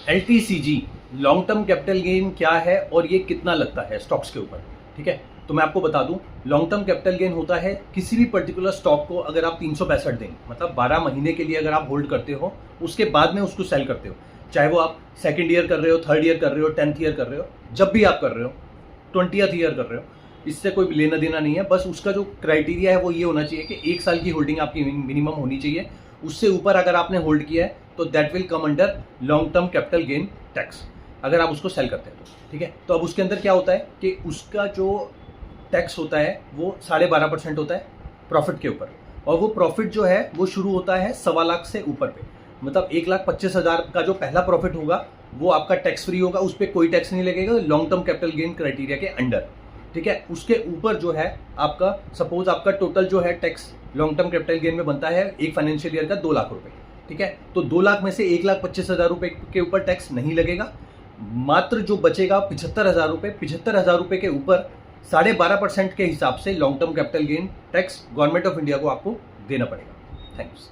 LTCG long term capital gain क्या है और ये कितना लगता है स्टॉक्स के ऊपर। ठीक है, तो मैं आपको बता दूं, लॉन्ग टर्म कैपिटल गेन होता है किसी भी पर्टिकुलर स्टॉक को अगर आप 365 दिन मतलब 12 महीने के लिए अगर आप होल्ड करते हो, उसके बाद में उसको सेल करते हो, चाहे वो आप सेकेंड ईयर कर रहे हो, थर्ड ईयर कर रहे हो, 10th ईयर कर रहे हो, जब भी आप कर रहे हो, 20th ईयर कर रहे हो, इससे कोई लेना देना नहीं है। बस उसका जो क्राइटेरिया है वो ये होना चाहिए कि 1 साल की होल्डिंग आपकी मिनिमम होनी चाहिए। उससे ऊपर अगर आपने होल्ड किया है तो that will come under long term capital gain tax, अगर आप उसको सेल करते हैं तो। ठीक है, तो अब उसके अंदर क्या होता है कि उसका जो टैक्स होता है वो 12.5% होता है प्रॉफिट के ऊपर, और वो प्रॉफिट जो है वो शुरू होता है 1.25 लाख से ऊपर पे। मतलब 1,25,000 का जो पहला प्रॉफिट होगा वो आपका टैक्स फ्री होगा, उस पर कोई टैक्स नहीं लगेगा long term capital gain criteria के अंडर। ठीक है, उसके ऊपर जो है आपका, सपोज आपका टोटल जो है tax long term capital gain में बनता है एक फाइनेंशियल ईयर का 2 लाख रुपए। ठीक है, तो 2 लाख में से 1,25,000 रुपए के ऊपर टैक्स नहीं लगेगा, मात्र जो बचेगा 75,000 रुपए, 75,000 रुपए के ऊपर 12.5% के हिसाब से long term capital gain tax government of India को आपको देना पड़ेगा। थैंक्स।